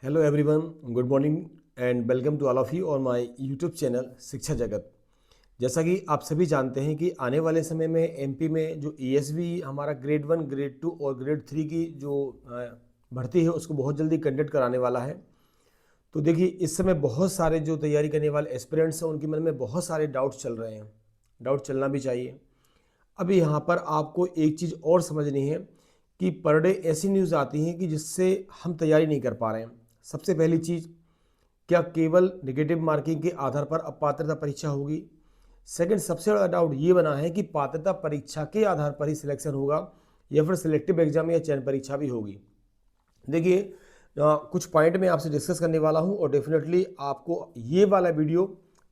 Hello everyone, good morning and welcome to all of you on my YouTube channel Shiksha Jagat. जैसा कि आप सभी जानते हैं कि आने वाले समय में एमपी में जो ईएसबी हमारा ग्रेड 1, ग्रेड 2 और ग्रेड 3 की जो भर्ती है उसको बहुत जल्दी कंडक्ट कराने वाला है। तो देखिए, इस समय बहुत सारे जो तैयारी करने वाले एस्पिरेंट्स हैं उनके मन में बहुत सारे डाउट्स चल रहे हैं। डाउट चलना भी चाहिए। अभी यहाँ पर आपको एक चीज़ और समझनी है कि पर डे ऐसी न्यूज़ आती हैं कि जिससे हम तैयारी नहीं कर पा रहे हैं। सबसे पहली चीज़, क्या केवल नेगेटिव मार्किंग के आधार पर अब पात्रता परीक्षा होगी? सेकंड, सबसे बड़ा डाउट ये बना है कि पात्रता परीक्षा के आधार पर ही सिलेक्शन होगा या फिर सिलेक्टिव एग्जाम या चयन परीक्षा भी होगी। देखिए, कुछ पॉइंट मैं आपसे डिस्कस करने वाला हूं और डेफिनेटली आपको ये वाला वीडियो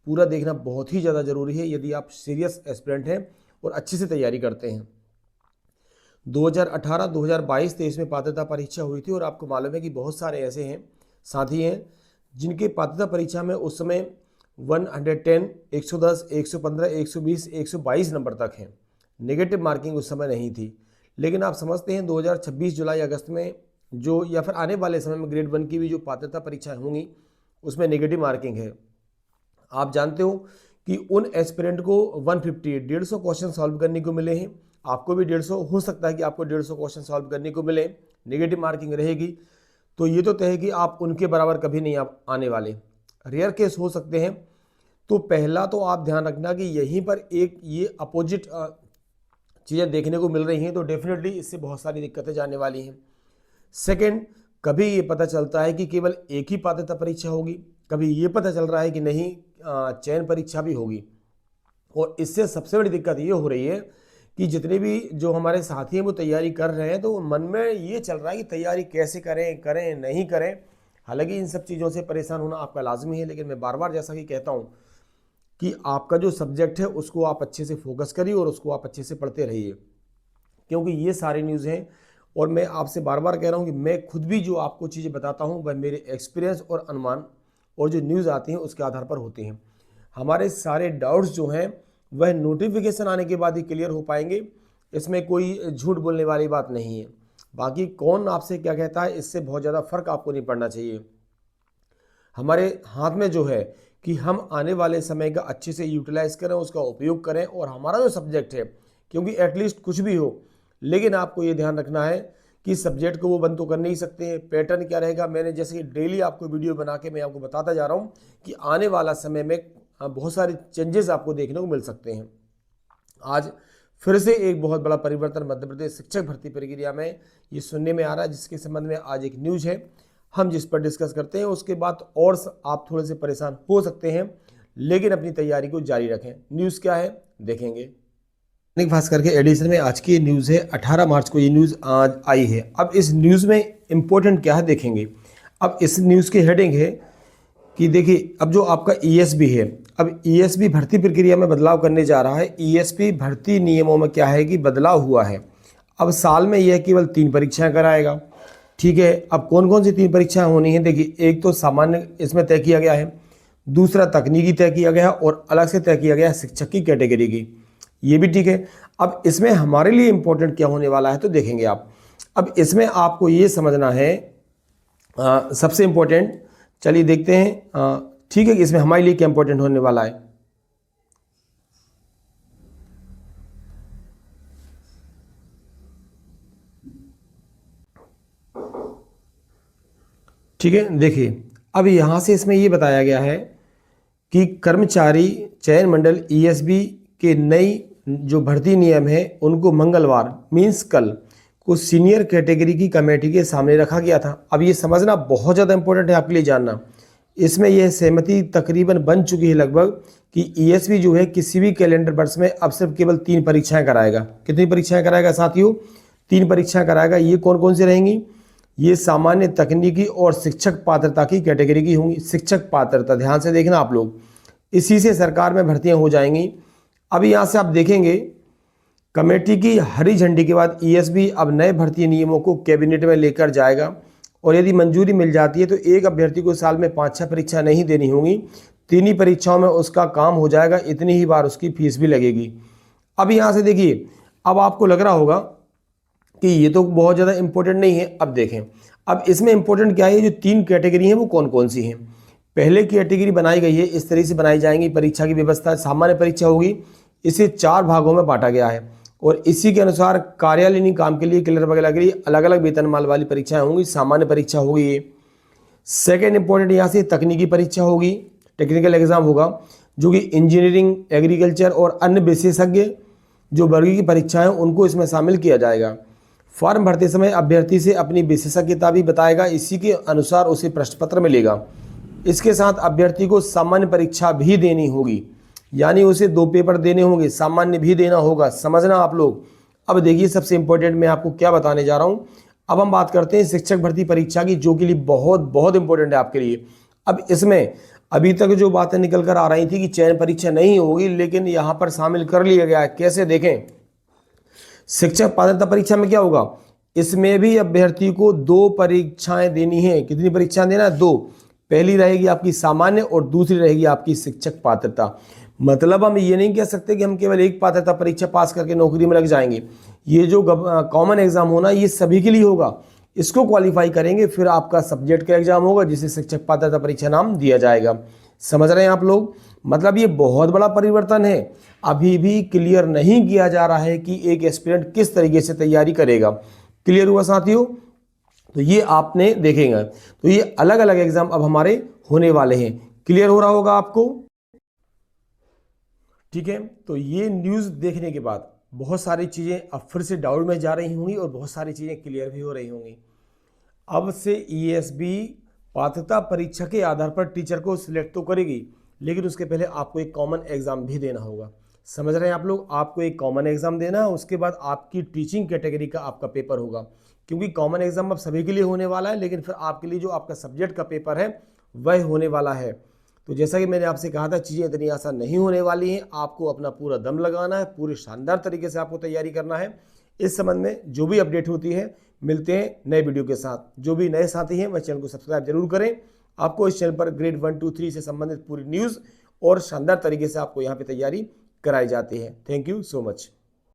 पूरा देखना बहुत ही ज़्यादा ज़रूरी है यदि आप सीरियस एस्पिरेंट हैं और अच्छे से तैयारी करते हैं। 2018, 2022, 23 में पात्रता परीक्षा हुई थी और आपको मालूम है कि बहुत सारे ऐसे हैं साथी हैं जिनके पात्रता परीक्षा में उस समय 110, 110, 115, 120, 122 नंबर तक हैं। नेगेटिव मार्किंग उस समय नहीं थी। लेकिन आप समझते हैं 2026 जुलाई अगस्त में जो या फिर आने वाले समय में ग्रेड 1 की भी जो पात्रता परीक्षाएं होंगी उसमें नेगेटिव मार्किंग है। आप जानते हो कि उन एस्पिरेंट को 150 क्वेश्चन सॉल्व करने को मिले हैं। आपको भी 150 हो सकता है कि आपको 150 क्वेश्चन सॉल्व करने को मिले, नेगेटिव मार्किंग रहेगी। तो ये तो तय है कि आप उनके बराबर कभी नहीं आप आने वाले, रेयर केस हो सकते हैं। तो पहला तो आप ध्यान रखना कि यहीं पर एक ये अपोजिट चीज़ें देखने को मिल रही हैं, तो डेफिनेटली इससे बहुत सारी दिक्कतें जाने वाली हैं। सेकंड, कभी ये पता चलता है कि केवल एक ही पात्रता परीक्षा होगी, कभी ये पता चल रहा है कि नहीं चयन परीक्षा भी होगी। और इससे सबसे बड़ी दिक्कत ये हो रही है कि जितने भी जो हमारे साथी हैं वो तैयारी कर रहे हैं तो मन में ये चल रहा है कि तैयारी कैसे करें नहीं करें। हालांकि इन सब चीज़ों से परेशान होना आपका लाजमी है, लेकिन मैं बार बार जैसा कि कहता हूँ कि आपका जो सब्जेक्ट है उसको आप अच्छे से फोकस करिए और उसको आप अच्छे से पढ़ते रहिए, क्योंकि ये सारी न्यूज़ हैं। और मैं आपसे बार बार कह रहा हूँ कि मैं खुद भी जो आपको चीज़ें बताता हूँ वह मेरे एक्सपीरियंस और अनुमान और जो न्यूज़ आती हैं उसके आधार पर होती हैं। हमारे सारे डाउट्स जो हैं वह नोटिफिकेशन आने के बाद ही क्लियर हो पाएंगे। इसमें कोई झूठ बोलने वाली बात नहीं है। बाकी कौन आपसे क्या कहता है इससे बहुत ज़्यादा फर्क आपको नहीं पड़ना चाहिए। हमारे हाथ में जो है कि हम आने वाले समय का अच्छे से यूटिलाइज करें, उसका उपयोग करें और हमारा जो सब्जेक्ट है, क्योंकि एटलीस्ट कुछ भी हो, लेकिन आपको ये ध्यान रखना है कि सब्जेक्ट को वो बंद तो कर नहीं सकते हैं। पैटर्न क्या रहेगा, मैंने जैसे कि डेली आपको वीडियो बना के मैं आपको बताता जा रहा हूँ कि आने वाला समय में बहुत सारे चेंजेस आपको देखने को मिल सकते हैं। आज फिर से एक बहुत बड़ा परिवर्तन मध्य प्रदेश शिक्षक भर्ती प्रक्रिया में ये सुनने में आ रहा है, जिसके संबंध में आज एक न्यूज़ है हम जिस पर डिस्कस करते हैं। उसके बाद और आप थोड़े से परेशान हो सकते हैं, लेकिन अपनी तैयारी को जारी रखें। न्यूज़ क्या है देखेंगे। दैनिक भास्कर के एडिशन में आज की न्यूज़ है, 18 मार्च को ये न्यूज़ आज आई है। अब इस न्यूज़ में इंपॉर्टेंट क्या है देखेंगे। अब इस न्यूज़ की हेडिंग है कि देखिए, अब जो आपका ईएसबी है, अब ईएसबी भर्ती प्रक्रिया में बदलाव करने जा रहा है। ईएसबी भर्ती नियमों में क्या है कि बदलाव हुआ है। अब साल में यह केवल 3 परीक्षाएं कराएगा। ठीक है, अब कौन कौन सी 3 परीक्षाएं होनी है देखिए, एक तो सामान्य इसमें तय किया गया है, दूसरा तकनीकी तय किया गया है और अलग से तय किया गया है शिक्षक की कैटेगरी की। ये भी ठीक है। अब इसमें हमारे लिए इंपॉर्टेंट क्या होने वाला है तो देखेंगे आप। अब इसमें आपको ये समझना है सबसे इंपॉर्टेंट, चलिए देखते हैं। ठीक है कि इसमें हमारे लिए क्या इंपॉर्टेंट होने वाला है। ठीक है, देखिए, अब यहाँ से इसमें ये बताया गया है कि कर्मचारी चयन मंडल ईएसबी के नई जो भर्ती नियम है उनको मंगलवार मीन्स कल को सीनियर कैटेगरी की कमेटी के सामने रखा गया था। अब ये समझना बहुत ज़्यादा इंपॉर्टेंट है आपके लिए जानना। इसमें यह सहमति तकरीबन बन चुकी है लगभग कि ईएसबी जो है किसी भी कैलेंडर वर्ष में अब सिर्फ केवल 3 परीक्षाएं कराएगा। कितनी परीक्षाएं कराएगा साथियों? 3 परीक्षाएं कराएगा। ये कौन कौन सी रहेंगी? ये सामान्य, तकनीकी और शिक्षक पात्रता की कैटेगरी की होंगी। शिक्षक पात्रता ध्यान से देखना आप लोग, इसी से सरकार में भर्तियां हो जाएंगी। अभी यहाँ से आप देखेंगे कमेटी की हरी झंडी के बाद ईएसबी अब नए भर्ती नियमों को कैबिनेट में लेकर जाएगा और यदि मंजूरी मिल जाती है तो एक अभ्यर्थी को साल में 5-6 परीक्षा नहीं देनी होंगी, 3 ही परीक्षाओं में उसका काम हो जाएगा, इतनी ही बार उसकी फीस भी लगेगी। अब यहाँ से देखिए, अब आपको लग रहा होगा कि ये तो बहुत ज़्यादा इंपॉर्टेंट नहीं है। अब देखें, अब इसमें इंपॉर्टेंट क्या है, जो 3 कैटेगरी हैं वो कौन कौन सी हैं। पहले कैटेगरी बनाई गई है, इस तरह से बनाई जाएंगी परीक्षा की व्यवस्था। सामान्य परीक्षा होगी, इसे 4 भागों में बांटा गया है और इसी के अनुसार कार्यालयीन काम के लिए, क्लर्क वगैरह के लिए अलग अलग वेतनमान वाली परीक्षाएं होंगी। सामान्य परीक्षा होगी ये। सेकेंड इंपॉर्टेंट यहाँ से तकनीकी परीक्षा होगी, टेक्निकल एग्जाम होगा, जो कि इंजीनियरिंग, एग्रीकल्चर और अन्य विशेषज्ञ जो वर्ग की परीक्षाएं उनको इसमें शामिल किया जाएगा। फॉर्म भरते समय अभ्यर्थी से अपनी विशेषज्ञता भी बताएगा, इसी के अनुसार उसे प्रश्न पत्र मिलेगा। इसके साथ अभ्यर्थी को सामान्य परीक्षा भी देनी होगी, यानी उसे 2 पेपर देने होंगे, सामान्य भी देना होगा। समझना आप लोग। अब देखिए सबसे इंपॉर्टेंट मैं आपको क्या बताने जा रहा हूं। अब हम बात करते हैं शिक्षक भर्ती परीक्षा की, जो के लिए बहुत बहुत इंपॉर्टेंट है आपके लिए। अब इसमें अभी तक जो बातें निकल कर आ रही थी कि चयन परीक्षा नहीं होगी, लेकिन यहां पर शामिल कर लिया गया है। कैसे देखें, शिक्षक पात्रता परीक्षा में क्या होगा, इसमें भी अभ्यर्थी को 2 परीक्षाएं देनी है। कितनी परीक्षाएं देना है? 2। पहली रहेगी आपकी सामान्य और दूसरी रहेगी आपकी शिक्षक पात्रता। मतलब हम ये नहीं कह सकते कि हम केवल एक पात्रता परीक्षा पास करके नौकरी में लग जाएंगे। ये जो कॉमन एग्जाम होना ये सभी के लिए होगा, इसको क्वालिफाई करेंगे, फिर आपका सब्जेक्ट का एग्जाम होगा जिसे शिक्षक पात्रता परीक्षा नाम दिया जाएगा। समझ रहे हैं आप लोग? मतलब ये बहुत बड़ा परिवर्तन है। अभी भी क्लियर नहीं किया जा रहा है कि एक एस्पिरेंट किस तरीके से तैयारी करेगा। क्लियर हुआ साथियों? तो ये आपने देखेंगे, तो ये अलग अलग एग्जाम अब हमारे होने वाले हैं। क्लियर हो रहा होगा आपको? ठीक है, तो ये न्यूज़ देखने के बाद बहुत सारी चीज़ें अब फिर से डाउट में जा रही होंगी और बहुत सारी चीज़ें क्लियर भी हो रही होंगी। अब से ईएसबी पात्रता परीक्षा के आधार पर टीचर को सिलेक्ट तो करेगी, लेकिन उसके पहले आपको एक कॉमन एग्जाम भी देना होगा। समझ रहे हैं आप लोग? आपको एक कॉमन एग्जाम देना है, उसके बाद आपकी टीचिंग कैटेगरी का आपका पेपर होगा, क्योंकि कॉमन एग्जाम अब सभी के लिए होने वाला है, लेकिन फिर आपके लिए जो आपका सब्जेक्ट का पेपर है वह होने वाला है। तो जैसा कि मैंने आपसे कहा था, चीज़ें इतनी आसान नहीं होने वाली हैं। आपको अपना पूरा दम लगाना है, पूरे शानदार तरीके से आपको तैयारी करना है। इस संबंध में जो भी अपडेट होती है, मिलते हैं नए वीडियो के साथ। जो भी नए साथी हैं वह चैनल को सब्सक्राइब जरूर करें। आपको इस चैनल पर ग्रेड 1, 2, 3 से संबंधित पूरी न्यूज़ और शानदार तरीके से आपको यहाँ पे तैयारी कराई जाती है। Thank you so much.